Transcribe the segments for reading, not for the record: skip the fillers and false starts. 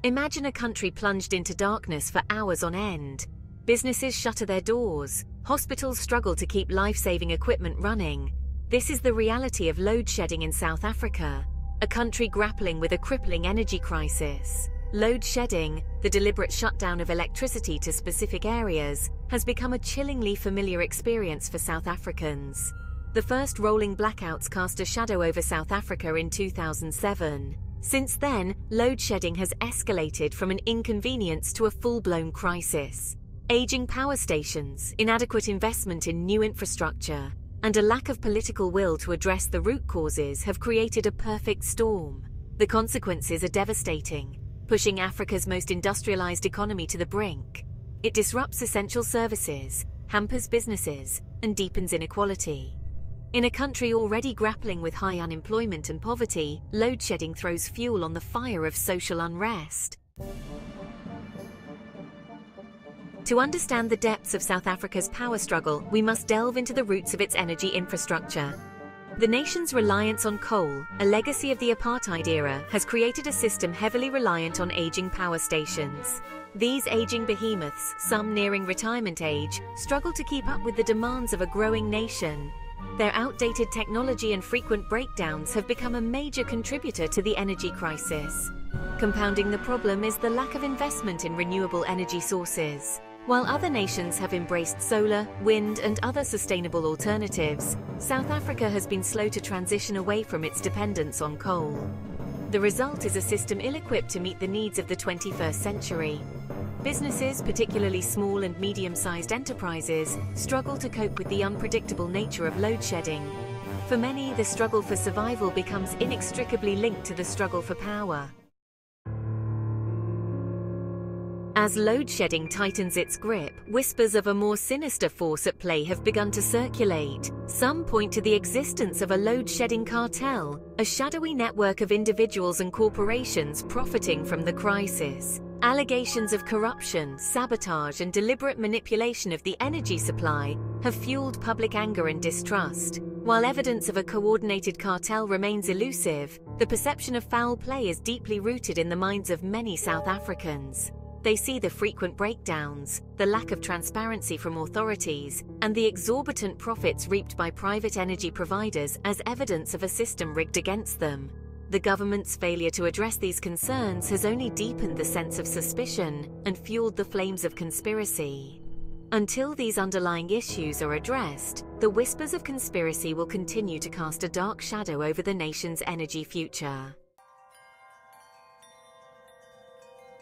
Imagine a country plunged into darkness for hours on end. Businesses shutter their doors, hospitals struggle to keep life-saving equipment running. This is the reality of load shedding in South Africa, a country grappling with a crippling energy crisis. Load shedding, the deliberate shutdown of electricity to specific areas, has become a chillingly familiar experience for South Africans. The first rolling blackouts cast a shadow over South Africa in 2007. Since then, load shedding has escalated from an inconvenience to a full-blown crisis. Aging power stations, inadequate investment in new infrastructure, and a lack of political will to address the root causes have created a perfect storm. The consequences are devastating, pushing Africa's most industrialized economy to the brink. It disrupts essential services, hampers businesses, and deepens inequality. In a country already grappling with high unemployment and poverty, load shedding throws fuel on the fire of social unrest. To understand the depths of South Africa's power struggle, we must delve into the roots of its energy infrastructure. The nation's reliance on coal, a legacy of the apartheid era, has created a system heavily reliant on aging power stations. These aging behemoths, some nearing retirement age, struggle to keep up with the demands of a growing nation. Their outdated technology and frequent breakdowns have become a major contributor to the energy crisis. Compounding the problem is the lack of investment in renewable energy sources. While other nations have embraced solar, wind, and other sustainable alternatives, South Africa has been slow to transition away from its dependence on coal. The result is a system ill-equipped to meet the needs of the 21st century. Businesses, particularly small and medium-sized enterprises, struggle to cope with the unpredictable nature of load shedding. For many, the struggle for survival becomes inextricably linked to the struggle for power. As load shedding tightens its grip, whispers of a more sinister force at play have begun to circulate. Some point to the existence of a load shedding cartel, a shadowy network of individuals and corporations profiting from the crisis. Allegations of corruption, sabotage, and deliberate manipulation of the energy supply have fueled public anger and distrust. While evidence of a coordinated cartel remains elusive, the perception of foul play is deeply rooted in the minds of many South Africans. They see the frequent breakdowns, the lack of transparency from authorities, and the exorbitant profits reaped by private energy providers as evidence of a system rigged against them. The government's failure to address these concerns has only deepened the sense of suspicion and fueled the flames of conspiracy. Until these underlying issues are addressed, the whispers of conspiracy will continue to cast a dark shadow over the nation's energy future.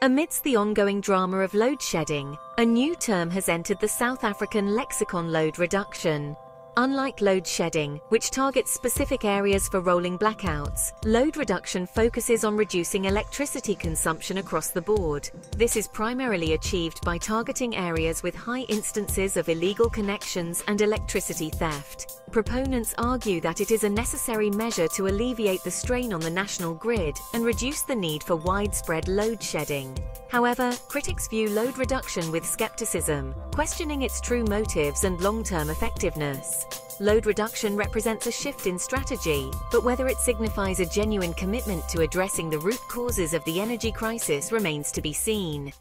Amidst the ongoing drama of load shedding, a new term has entered the South African lexicon: load reduction. Unlike load shedding, which targets specific areas for rolling blackouts, load reduction focuses on reducing electricity consumption across the board. This is primarily achieved by targeting areas with high instances of illegal connections and electricity theft. Proponents argue that it is a necessary measure to alleviate the strain on the national grid and reduce the need for widespread load shedding. However, critics view load reduction with skepticism, questioning its true motives and long-term effectiveness. Load reduction represents a shift in strategy, but whether it signifies a genuine commitment to addressing the root causes of the energy crisis remains to be seen.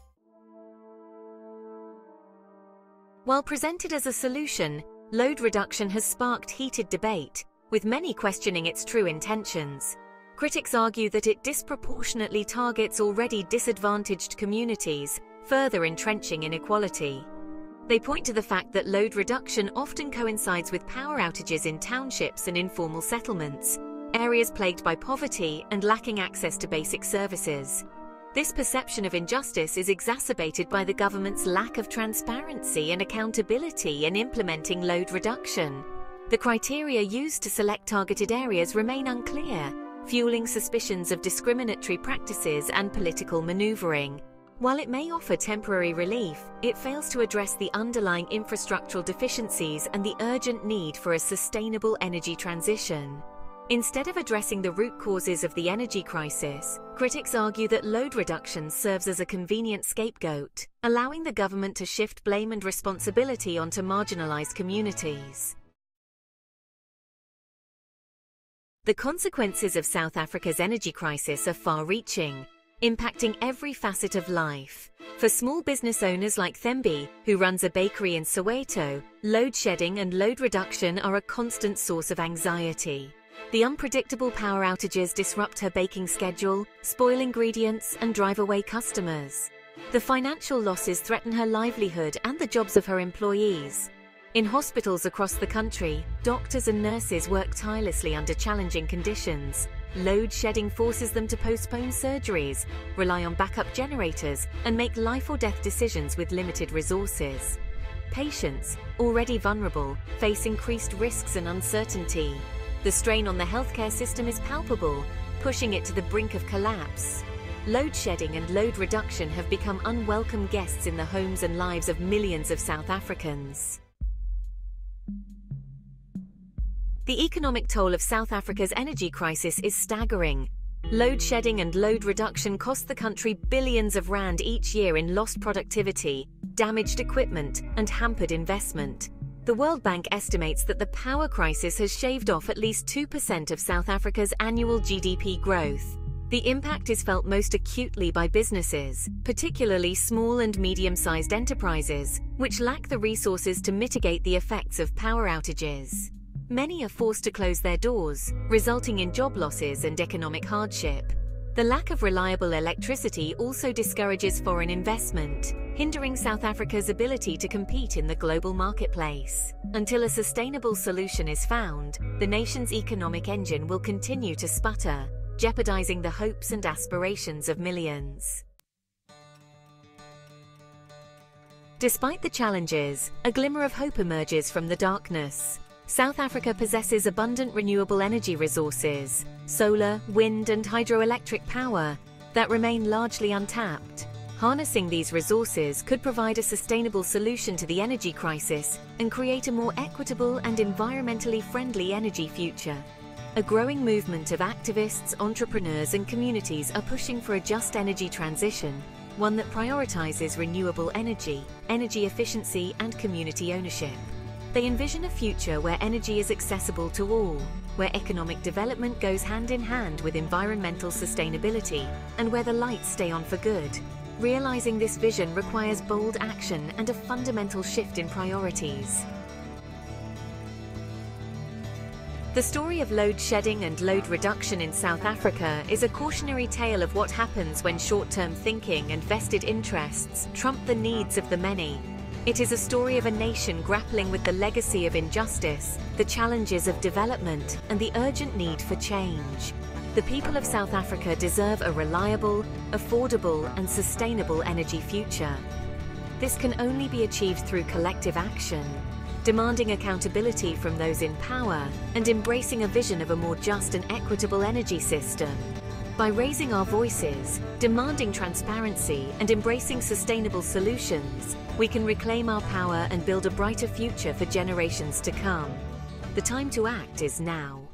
While presented as a solution, load reduction has sparked heated debate, with many questioning its true intentions. Critics argue that it disproportionately targets already disadvantaged communities, further entrenching inequality. They point to the fact that load reduction often coincides with power outages in townships and informal settlements, areas plagued by poverty and lacking access to basic services. This perception of injustice is exacerbated by the government's lack of transparency and accountability in implementing load reduction. The criteria used to select targeted areas remain unclear, fueling suspicions of discriminatory practices and political maneuvering. While it may offer temporary relief, it fails to address the underlying infrastructural deficiencies and the urgent need for a sustainable energy transition. Instead of addressing the root causes of the energy crisis, critics argue that load reduction serves as a convenient scapegoat, allowing the government to shift blame and responsibility onto marginalized communities. The consequences of South Africa's energy crisis are far-reaching. impacting every facet of life. For small business owners like Thembi, who runs a bakery in Soweto, load shedding and load reduction are a constant source of anxiety. The unpredictable power outages disrupt her baking schedule, spoil ingredients, and drive away customers. The financial losses threaten her livelihood and the jobs of her employees. In hospitals across the country, doctors and nurses work tirelessly under challenging conditions. Load shedding forces them to postpone surgeries, rely on backup generators, and make life or death decisions with limited resources. Patients, already vulnerable, face increased risks and uncertainty. The strain on the healthcare system is palpable, pushing it to the brink of collapse. Load shedding and load reduction have become unwelcome guests in the homes and lives of millions of South Africans. The economic toll of South Africa's energy crisis is staggering. Load shedding and load reduction cost the country billions of rand each year in lost productivity, damaged equipment, and hampered investment. The World Bank estimates that the power crisis has shaved off at least 2% of South Africa's annual GDP growth. The impact is felt most acutely by businesses, particularly small and medium-sized enterprises, which lack the resources to mitigate the effects of power outages. Many are forced to close their doors, resulting in job losses and economic hardship. The lack of reliable electricity also discourages foreign investment, hindering South Africa's ability to compete in the global marketplace. Until a sustainable solution is found, the nation's economic engine will continue to sputter, jeopardizing the hopes and aspirations of millions. Despite the challenges, a glimmer of hope emerges from the darkness. South Africa possesses abundant renewable energy resources, solar, wind, and hydroelectric power, that remain largely untapped. Harnessing these resources could provide a sustainable solution to the energy crisis and create a more equitable and environmentally friendly energy future. A growing movement of activists, entrepreneurs, and communities are pushing for a just energy transition, one that prioritizes renewable energy, energy efficiency, and community ownership. They envision a future where energy is accessible to all, where economic development goes hand in hand with environmental sustainability, and where the lights stay on for good. Realizing this vision requires bold action and a fundamental shift in priorities. The story of load shedding and load reduction in South Africa is a cautionary tale of what happens when short-term thinking and vested interests trump the needs of the many. It is a story of a nation grappling with the legacy of injustice, the challenges of development, and the urgent need for change. The people of South Africa deserve a reliable, affordable, and sustainable energy future. This can only be achieved through collective action, demanding accountability from those in power, and embracing a vision of a more just and equitable energy system. By raising our voices, demanding transparency, and embracing sustainable solutions, we can reclaim our power and build a brighter future for generations to come. The time to act is now.